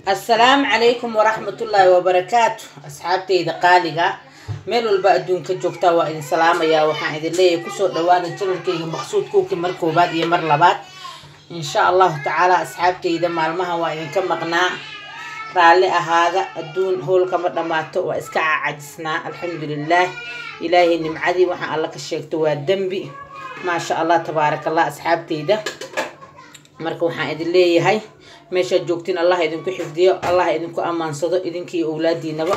السلام عليكم ورحمة الله وبركاته أصحابتي إذا قالقة ميل والبأدون كجوكتا وإن سلام يا وحان إذن لي كسو دوان الجلل كي مقصود كوكي مركوبات يمر لبات إن شاء الله تعالى أصحابتي إذا معلمها وإن كم مقناع رالي هذا الدون هول كمرنا ماتو وإسكع عجسنا الحمد لله إلهي نمعدي وحان الله كشيكتو والدنبي ما شاء الله تبارك الله أصحابتي إذا مركو وحان إذن لي هاي meesha joogtiin Allah idinku xifdiyo Allah idinku amaansado idinkii awlaadiinaba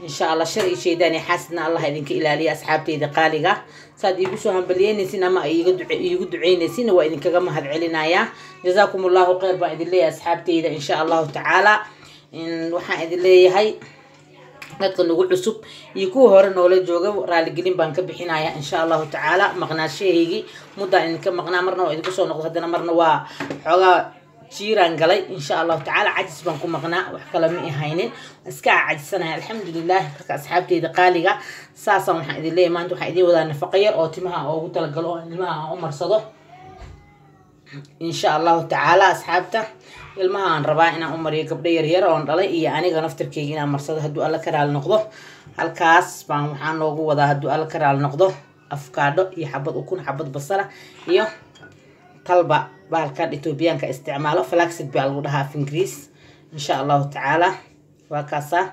insha Allah shar iyo sheedaan xasna Allah idinka ilaaliyo asxaabteyda qaaliga saad iigu soo hambalyeynaysin ama iigu duceynaysin waa idinkaga mahad celinaya jazaakumullahu khayr baa idin leeyahay asxaabteyda insha Allah taala waxaan idin leeyahay dadka nagu cusub iyo kuwa hore noola jooga raali gelin baan ka bixinaya insha Allah taala maqnaashaygi muddo idinka maqnaa marna oo idinku soo noqdo hadana marna waa xogaa جيران قلي إن شاء الله تعالى عجز بنكم مقنع وحكلا مئي هينين اسكا عجزنا الحمد لله كك أصحابتي دقالقة ساسا وحا إذن ليه ما انتو حا إذن وذان فقير أو تمها أو تلقلوا المها عمر صدو إن شاء الله تعالى أصحابته المها عن ربائنا عمر يقبل يرير وان رلي إيا أنيقا نفتر كيجينا مرصد هدو ألا كرال نقضو الكاس بان وحان لوغو وذا هدو ألا كرال نقضو أفكادو يحبط وكون حبط بصرة إيو طلبة بالكاد إثيوبيان كاستعماله فلاكسد بالودها في إنجليز إن شاء الله تعالى وكاسا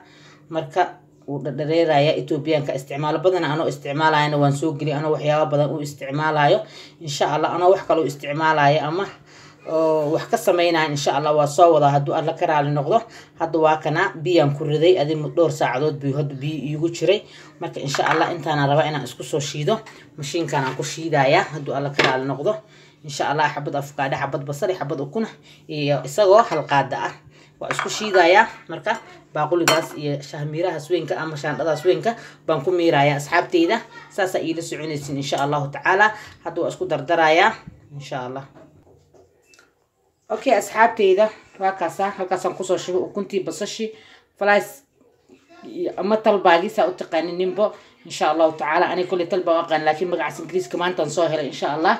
مركا ودريرا يا إثيوبيان كاستعماله بدنا أنا استعماله أنا وانسوق لي أنا وحياه بدنا استعماله إن شاء الله أنا وحكلو استعماله أما وحكا سمينا إن شاء الله وصوّدا هدو ألا كرا لنقضه هدو واكنا بيان كردي أدي مدور ساعدود بيهدو بي يوجري مركا إن شاء الله إنتانا ربعنا اسكو سو شيدو مشين كان أكو شيدايا هدو ألا كرا لنقضه إن شاء الله حبض أفقاد حبض بصري حبض أكونه إسقوا حلقات وأسكو شيدايا مركا باقول بس شهميرة سوينك أما شان هذا سوينك بنكم ميرايا أصحابتي ده ساسا إلى سعونيسين إن شاء الله تعالى هدو أسكو دردرايا إن شاء الله أوكي أصحابتي ده وكاسا نقصو شيء وكنتي بصشي فلاس أما طلباقي سأتقاني نيمبو إن شاء الله تعالى أنا كل طلبة واقعا لكن مقعس إنجليز كمان تنصوهر إن شاء الله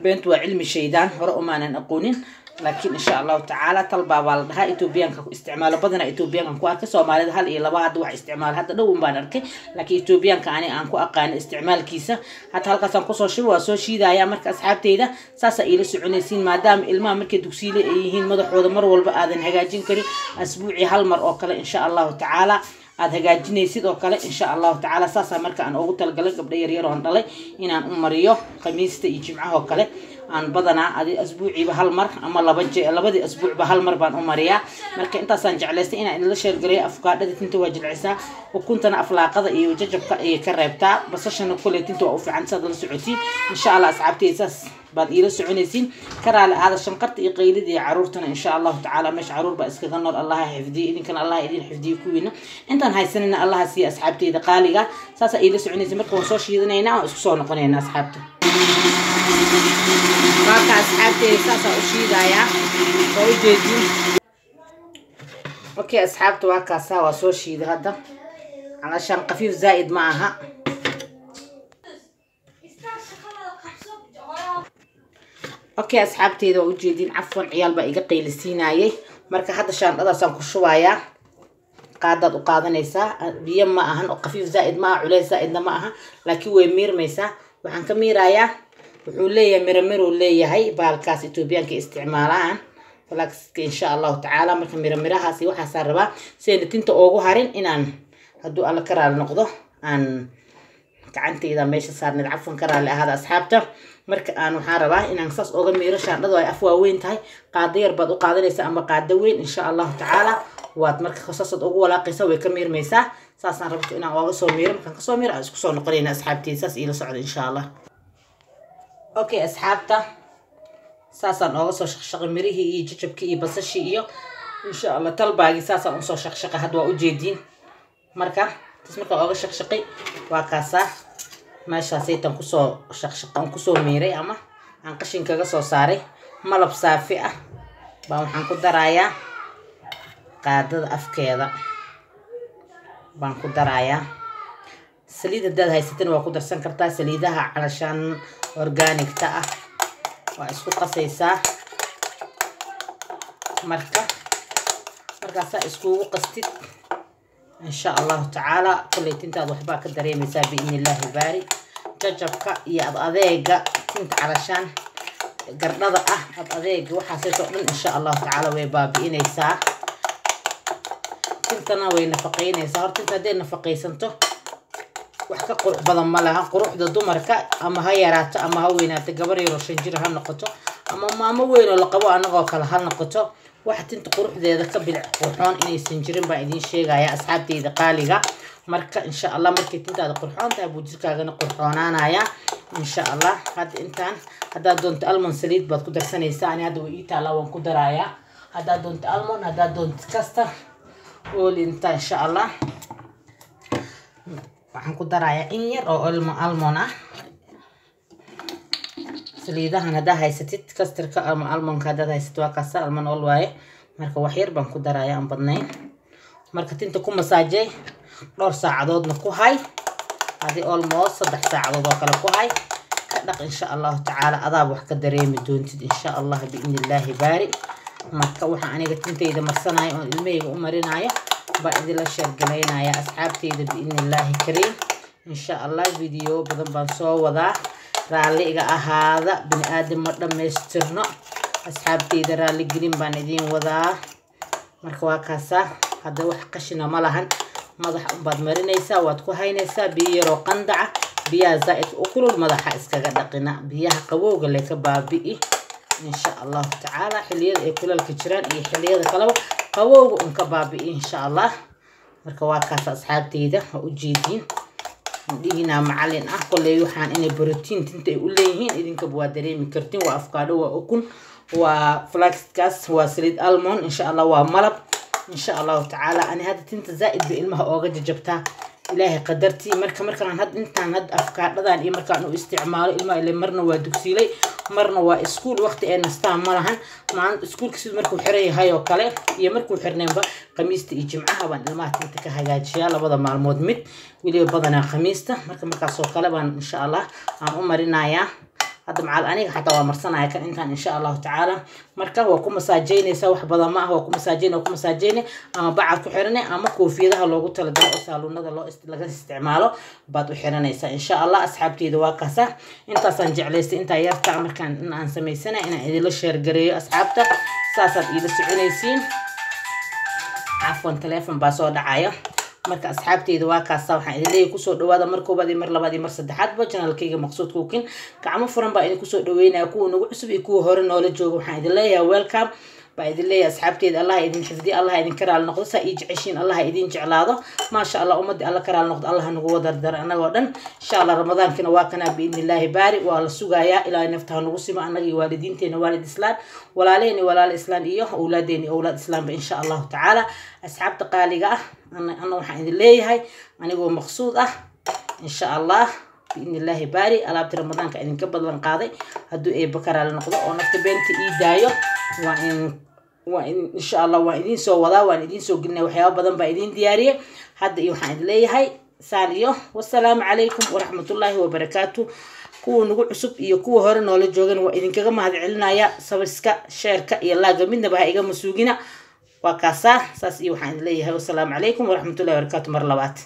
بنت وعلم الشيدان هرأوا معنا نقولين لكن إن شاء الله تعالى طلبة والدها إثيوبيان استعمال بدنا إثيوبيان كواك سومالي هل إلى بعض واحد استعمال حتى لو مبانرك لكن إثيوبيان كأني أنكو أقان استعمال كيسة حتى هل قسم قصة شو وسوشي دا يا مركز أصحاب تيدا ساسا إلى سعونيسين ما دام الماء مركز دوكسيلة إيهين مدح وذا مر والبقى هجاجين كري أسبوعي هالمر أكله إن شاء الله تعالى هذا هجاجين يصير أكله إن شاء الله تعالى ساسا مركز أنا أقول تلقلق قبل يريرون ضلي إن أنا أمريو خميس تيجي معه أكله aan badana adi asbuuciiba hal mar ama labadii asbuuc ba hal mar baan u mariyaa marka intaas aan jeclaystay inaan la sheer gareeyo afkaadhada tinta waa jilcisaa ukuntana aflaaqada iyo jajabka ay ka reebtaa basashana kulay tinta waa u fiican sad la socotiin insha Allah asxaabteysaas baad ila soconaysiin karaale aada shanqarta iyo qaylida iyo caruurtana insha Allah taala meesh caruur ba iskaga nool Allah xifdiyo idinkana Allah idin xifdiyo kuwiina intaan haysanina Allah si asxaabteyda qaaliga saasa ila soconaysiin marka waan soo shiidanayna oo isku soo noqonayna asxaabta marka asxaabtey saasa u shiidaya oo jeedin okay asxaabta waa kaasa waa soo shiida hadda علشان خفيف زائد معها اوكي asxaabteyda waa u jeedin cafwan ciyaal ba iga qeylisiinayay marka hadda shaandadaasaan ku shubayaa qaadad u qaadanaysaa biyo ma ahan oo khafiif zaaid ma culays zaaidna ma aha laakiin way miirmaysaa waxaan ka miirayaa wuxuu leeyahay miramiro leeyahay baalkaas Itoobiyaanka isticmaalaan falakska insha Allah taala marka miramirahaasi waxa saaraba seen tinta ugu harin inaan haduu alla karaal noqdo aan gacanteyda meesha saarnid cafwan karaal ahada asxaabta marka aan waxaan rabaa inaan saas uga miiro shaandhadu ay afwa weyn tahay qaado yar baad u qaadanaysaa ama qaado weyn insha Allah taala waad marka khasasad ugu walaaqaysa way ka miirmaysaa saasaan rabto inaan uga soo miiro markaan ka soo miiro aan isku soo noqonayna asxaabteyda saas ila socdo insha Allah اوكي اصحابتا ساسان اوغا سو شقشقه مريهي iyo jajabki iyo basashi iyo insha Allah talbaagi saasan u soo shaqshaqo had waa u jeedin marka marka ooga shaqshaqay waa kaasa meesha saytan ku soo shaqshaqan ku soo miiray ama aan qashin kaga soo saaray malab saafi ah baa waxaan ku darayaa qaadada afkeeda baan ku darayaa saliida dad haysatan waa ku darsan kartaa saliidaha calashan organic ta ah waa isku qasaysaa markaasa iskugu qastid إن شاء الله تعالى كل تنت وحباك الدريم يسابي بإذن الله باري ججبك يا أضيق تنت علشان قرنضة أضيق وحاسيته إن شاء الله تعالى ويبابي إنيسا تنت أنا وينفقين يسار تنت دين نفقي سنتو وحكا قروح بضم لها قروح ضد مركا أما هي رات أما هوينات قبري روشنجير هالنقطة أما ما وين ولا قبوا أنا قاكل هالنقطة واحد انت قروح ذا كبل قرحون إني سنجرين بعدين شيء يا أصحابتي إذا قالقة مركا إن شاء الله مركا انت هذا قرحون تابو جزكا غنا قرحونانا يا إن شاء الله هاد انتان هذا دونت ألمون سليد باد كدر سنة ساني هذا وإيتا لون كدر يا هذا دونت ألمون هذا دونت كاستر قول انت إن شاء الله وحن كدر يا إنير أو ألمون سليدها هذا هيستيت كاستر كألمون كذا هيست وكاسر ألمون والواي marka wax yar baan ku darayaa aan badnayn marka tinta ku masaajay dhowr saacadoodna ku hay hadi almost 3 saacadood oo kale ku hay ka dhaq insha Allah taala adaab wax ka dareemi doontid insha Allah biidnillaahi baari marka waxa aniga tintayda marsanayo oo ilmeyga u marinayo baa idin la sheergaleynaya asxaabtayda biidnillaahi kariim insha Allah video badan baan soo wadaa raaliga ahaada bini aadam ma dhameystirno أصحابتي رالي جرين باندين وذا مركوا كاسا هذا واحد قشنا ملهن مضح بعد مرينيسا واتكو هاينيسا بيرو قندعة بيا زائد وكل المضح إسكاقدقنا بيا قبوق اللي كبابي إن شاء الله تعالى حلية كل الكتران حلية كلام قبوق كبابي إن شاء الله مركوا كاسا أصحابتي ده وجيدين دينا معلن كل يوحان إني بروتين تنتي وليهين إذن كبوا دريمي كرتين وأفكارو وأكون وفلاكس كاس وسليد ألمون إن شاء الله وملب إن شاء الله تعالى أنا هذا تنت زائد بإلمها أوجد جبتها إلهي قدرتي مركا عن هاد انت عن هاد أفكار لذان إيه مركا أنه استعمال إلما اللي مرنا ودكسيلي مرنا وإسكول وقت أن نستعملها مع إسكول كسيد مركو حري هاي وكله هي مركو حرنين با قميصة يجمعها وان إلما تنت كهاجات شيء لا بضا مع المدمت ولي بضنا قميصة مركا سو كله إن شاء الله عن عمرنا يا هذا مع الأنيق حتى ومرسنا كان إنتان إن شاء الله تعالى مركا وكم مساجيني سوح بضا معه وكم مساجيني أما بعد كحرني أما كوفي ذا لو قلت لدى أسألون هذا لو استعماله بعد حرني إن شاء الله أصحابتي دواكسة أنت سنجع ليس أنت يرتع مركان إن أنسمي سنة إن إذا لشير قري أصحابته ساسد إذا سعونيسين عفوا تليفون باسو دعاية marka asxaabteyda waa kaasa waxaan idin leeyahay ku soo dhawaada mar koobaad mar labaad mar saddexaad ba channelkayga maqsuud cooking gacmo furan baa idin ku soo dhaweynaa kuwa nagu cusub iyo kuwa hore noola jooga waxaan idin leeyahay welcome baa idin leeyahay asxaabteyda Allah idin xifdi Allah idin karaal noqdo sa ii jeceshiin Allah idin jeclaado ma sha Allah ummadda Allah karaal noqdo Allah nagu wadardar anagoo dhan insha Allah ramadaankina waa kana biidnillaahi baari waa la sugayaa ilaahay naftaha nagu sima anagii waalidiinteena waalid islaan walaaleyni walaal islaan iyo awlaadeeni awlaad islaan ba insha Allah taala asxaabta qaaliga أنا waxaan idin leeyahay anigoo maqsuud إن شاء الله بإذن الله باري alaabta ramadaanka idin ka badan qaaday haduu ay bakaraal noqdo oo nafta beenta ii daayo إن شاء الله waan idin soo wadaa waan idin soo gelinay waxyaabo badan baa idin diyaariyay hadda iyo waxaan idin leeyahay saaliyo wassalaamu calaykum waraxmatullaahi wabarakaatuh kuwa nagu cusub iyo kuwa hore noola joogan waa idinkaga mahadcelinaya sabirka sheerka iyo laaga midnaba ha iga masuugina وكاسا ساس إيوحان ليه والسلام عليكم ورحمة الله وبركاته مرلبات